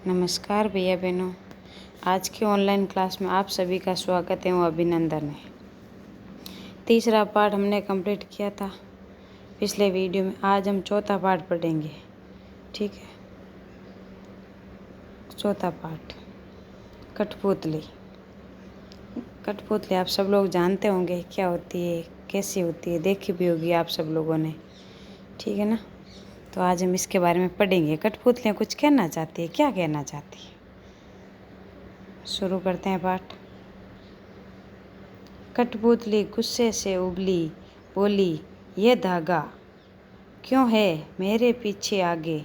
नमस्कार भैया बहनों, आज की ऑनलाइन क्लास में आप सभी का स्वागत है और अभिनंदन है। तीसरा पार्ट हमने कंप्लीट किया था पिछले वीडियो में। आज हम चौथा पार्ट पढ़ेंगे, ठीक है। चौथा पार्ट कठपुतली। कठपुतली आप सब लोग जानते होंगे क्या होती है, कैसी होती है, देखी भी होगी आप सब लोगों ने, ठीक है ना। तो आज हम इसके बारे में पढ़ेंगे। कठपुतलियाँ कुछ कहना चाहती है, क्या कहना चाहती है। शुरू करते हैं पाठ। कठपुतली गुस्से से उबली, बोली, ये धागा क्यों है मेरे पीछे आगे,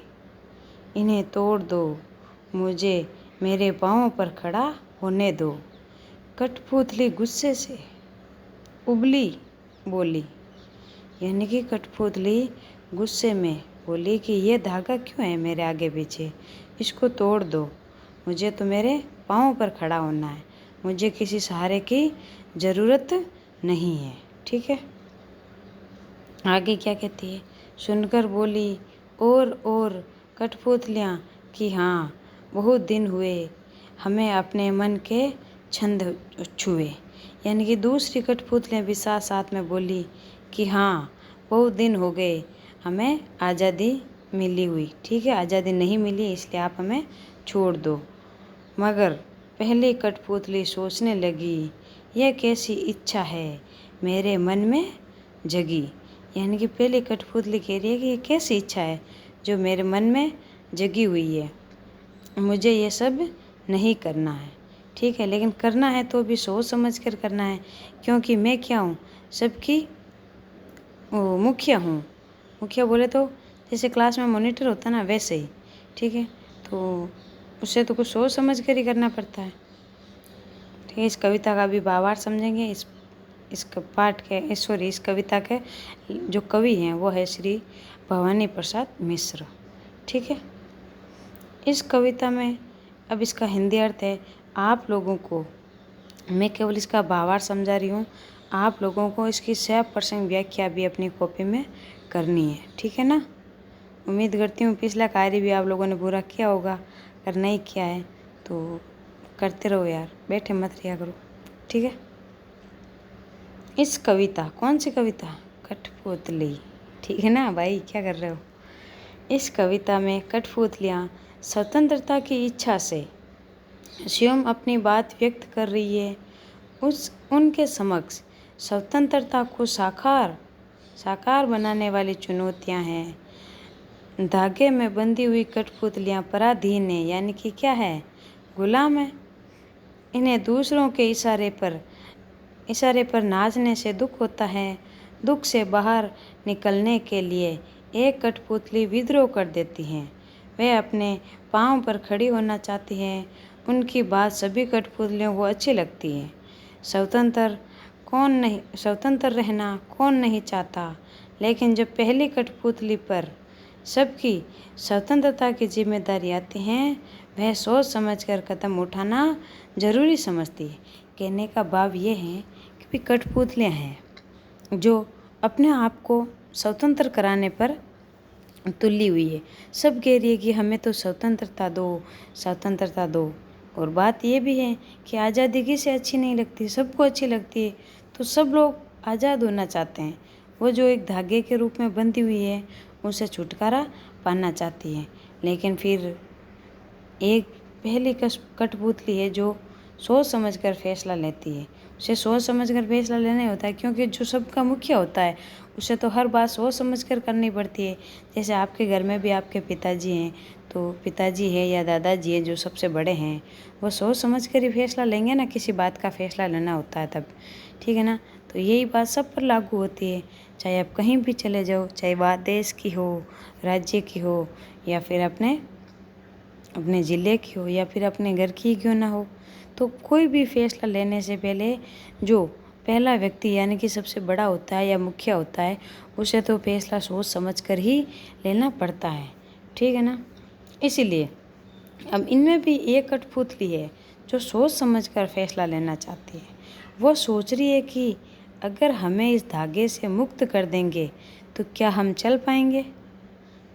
इन्हें तोड़ दो, मुझे मेरे पाँव पर खड़ा होने दो। कठपुतली गुस्से से उबली बोली, यानी कि कठपुतली गुस्से में बोली कि ये धागा क्यों है मेरे आगे पीछे, इसको तोड़ दो, मुझे तो मेरे पाँव पर खड़ा होना है, मुझे किसी सहारे की ज़रूरत नहीं है, ठीक है। आगे क्या कहती है, सुनकर बोली और कठपुतलियाँ कि हाँ, बहुत दिन हुए हमें अपने मन के छंद छुए। यानी कि दूसरी कठपुतलियाँ भी साथ साथ में बोली कि हाँ, बहुत दिन हो गए हमें आज़ादी मिली हुई, ठीक है, आज़ादी नहीं मिली इसलिए आप हमें छोड़ दो। मगर पहली कठपुतली सोचने लगी, यह कैसी इच्छा है मेरे मन में जगी। यानी कि पहली कठपुतली कह रही है कि ये कैसी इच्छा है जो मेरे मन में जगी हुई है, मुझे ये सब नहीं करना है, ठीक है। लेकिन करना है तो भी सोच समझ कर करना है, क्योंकि मैं क्या हूँ, सबकी मुखिया हूँ। मुखिया बोले तो जैसे क्लास में मॉनिटर होता है ना, वैसे ही, ठीक है। तो उससे तो कुछ सोच समझ कर ही करना पड़ता है, ठीक है। इस कविता का भी भावार्थ समझेंगे। इस पाठ के इस कविता के जो कवि हैं वो है श्री भवानी प्रसाद मिश्र, ठीक है। इस कविता में अब इसका हिंदी अर्थ है, आप लोगों को मैं केवल इसका भावार्थ समझा रही हूँ, आप लोगों को इसकी 100% व्याख्या भी अपनी कॉपी में करनी है, ठीक है ना। उम्मीद करती हूँ पिछला कार्य भी आप लोगों ने पूरा किया होगा, अगर नहीं किया है तो करते रहो यार, बैठे मत रिया करो, ठीक है। इस कविता, कौन सी कविता, कठपुतली, ठीक है ना भाई, क्या कर रहे हो। इस कविता में कठपुतलियाँ स्वतंत्रता की इच्छा से स्वयं अपनी बात व्यक्त कर रही है। उनके समक्ष स्वतंत्रता को साकार बनाने वाली चुनौतियाँ हैं। धागे में बंधी हुई कठपुतलियाँ पराधीन है, यानी कि क्या है, गुलाम है। इन्हें दूसरों के इशारे पर नाचने से दुख होता है। दुख से बाहर निकलने के लिए एक कठपुतली विद्रोह कर देती हैं। वे अपने पाँव पर खड़ी होना चाहती हैं। उनकी बात सभी कठपुतलियों को अच्छी लगती है। स्वतंत्र रहना कौन नहीं चाहता, लेकिन जब पहली कठपुतली पर सबकी स्वतंत्रता की जिम्मेदारी आती हैं, वह सोच समझकर कदम उठाना जरूरी समझती है। कहने का भाव ये है कि कठपुतलियाँ हैं जो अपने आप को स्वतंत्र कराने पर तुली हुई है। सब कह रही है कि हमें तो स्वतंत्रता दो। और बात ये भी है कि आज़ादी किसे अच्छी नहीं लगती, सबको अच्छी लगती है। तो सब लोग आज़ाद होना चाहते हैं। वो जो एक धागे के रूप में बंधी हुई है उसे छुटकारा पाना चाहती है। लेकिन फिर एक पहली कठपुतली है जो सोच समझ कर फैसला लेती है। उसे सोच समझ कर फैसला लेना होता है, क्योंकि जो सबका मुखिया होता है उसे तो हर बात सोच समझ कर करनी पड़ती है। जैसे आपके घर में भी आपके पिताजी हैं, तो पिताजी है या दादाजी है जो सबसे बड़े हैं, वो सोच समझ कर ही फैसला लेंगे ना, किसी बात का फैसला लेना होता है तब, ठीक है ना। तो यही बात सब पर लागू होती है, चाहे आप कहीं भी चले जाओ, चाहे बात देश की हो, राज्य की हो, या फिर अपने ज़िले की हो, या फिर अपने घर की क्यों ना हो। तो कोई भी फैसला लेने से पहले जो पहला व्यक्ति यानी कि सबसे बड़ा होता है या मुखिया होता है, उसे तो फैसला सोच समझ कर ही लेना पड़ता है, ठीक है ना। इसीलिए अब इनमें भी एक कठपुतली है जो सोच समझ कर फैसला लेना चाहती है। वो सोच रही है कि अगर हमें इस धागे से मुक्त कर देंगे तो क्या हम चल पाएंगे,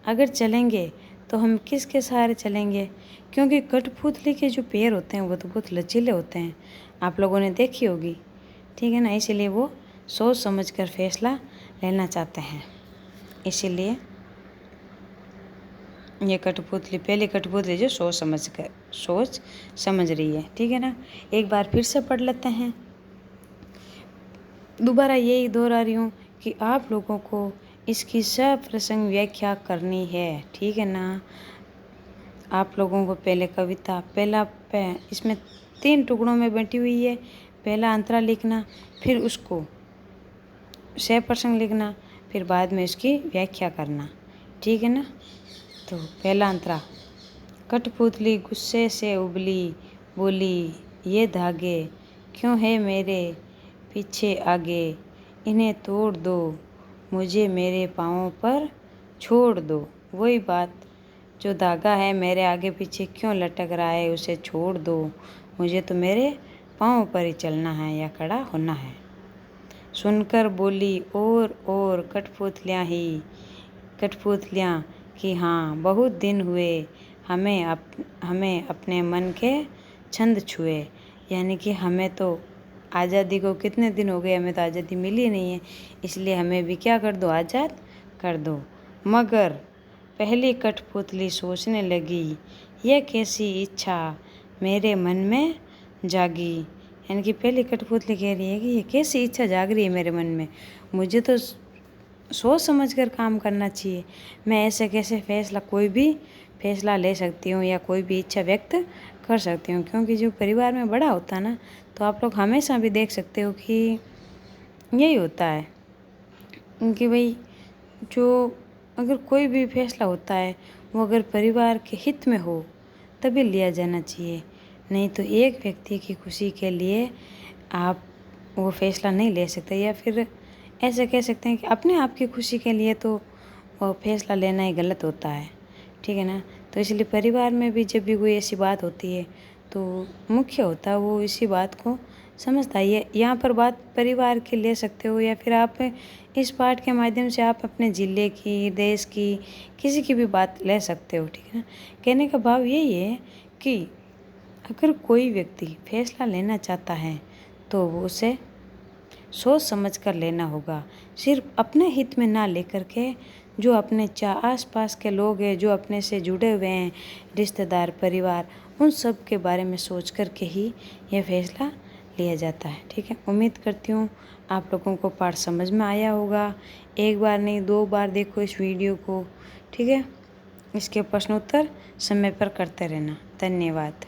अगर चलेंगे तो हम किसके सहारे चलेंगे, क्योंकि कठपुतली के जो पैर होते हैं वो तो बहुत लचीले होते हैं, आप लोगों ने देखी होगी, ठीक है ना। इसीलिए वो सोच समझ कर फैसला लेना चाहते हैं। इसीलिए ये कठपुतली, पहली कठपुतली जो सोच समझ रही है, ठीक है ना। एक बार फिर से पढ़ लेते हैं। दोबारा यही दोहरा रही हूँ कि आप लोगों को इसकी सप्रसंग व्याख्या करनी है, ठीक है ना। आप लोगों को पहले कविता इसमें 3 टुकड़ों में बंटी हुई है। पहला अंतरा लिखना, फिर उसको सप्रसंग लिखना, फिर बाद में इसकी व्याख्या करना, ठीक है ना। तो पहला अंतरा, कठपुतली गुस्से से उबली, बोली ये धागे क्यों है मेरे पीछे आगे, इन्हें तोड़ दो, मुझे मेरे पाँवों पर छोड़ दो। वही बात, जो धागा है मेरे आगे पीछे क्यों लटक रहा है, उसे छोड़ दो, मुझे तो मेरे पाँव पर ही चलना है या खड़ा होना है। सुनकर बोली और कठपुतलियाँ कि हाँ बहुत दिन हुए हमें अपने मन के छंद छुए, यानी कि हमें तो आज़ादी को कितने दिन हो गए, हमें तो आज़ादी मिली नहीं है, इसलिए हमें भी क्या कर दो, आज़ाद कर दो। मगर पहली कठपुतली सोचने लगी, यह कैसी इच्छा मेरे मन में जागी, यानी कि पहली कठपुतली कह रही है कि ये कैसी इच्छा जाग रही है मेरे मन में, मुझे तो सोच समझ कर काम करना चाहिए, मैं ऐसे कैसे कोई भी फैसला ले सकती हूँ या कोई भी इच्छा व्यक्त कर सकती हूँ। क्योंकि जो परिवार में बड़ा होता है ना, तो आप लोग हमेशा भी देख सकते हो कि यही होता है कि भाई जो अगर कोई भी फैसला होता है वो अगर परिवार के हित में हो तभी लिया जाना चाहिए, नहीं तो एक व्यक्ति की खुशी के लिए आप वो फैसला नहीं ले सकते, या फिर ऐसे कह सकते हैं कि अपने आप की खुशी के लिए तो वो फैसला लेना ही गलत होता है, ठीक है ना। तो इसलिए परिवार में भी जब भी कोई ऐसी बात होती है तो मुख्य होता है वो इसी बात को समझता है। यहाँ पर बात परिवार की ले सकते हो, या फिर आप इस पाठ के माध्यम से आप अपने ज़िले की, देश की, किसी की भी बात ले सकते हो, ठीक है ना। कहने का भाव यही है कि अगर कोई व्यक्ति फैसला लेना चाहता है तो वो उसे सोच समझ कर लेना होगा, सिर्फ अपने हित में ना लेकर के जो अपने आस पास के लोग हैं, जो अपने से जुड़े हुए हैं, रिश्तेदार, परिवार, उन सब के बारे में सोच कर के ही यह फैसला लिया जाता है, ठीक है। उम्मीद करती हूँ आप लोगों को पाठ समझ में आया होगा। एक बार नहीं 2 बार देखो इस वीडियो को, ठीक है। इसके प्रश्नोत्तर समय पर करते रहना। धन्यवाद।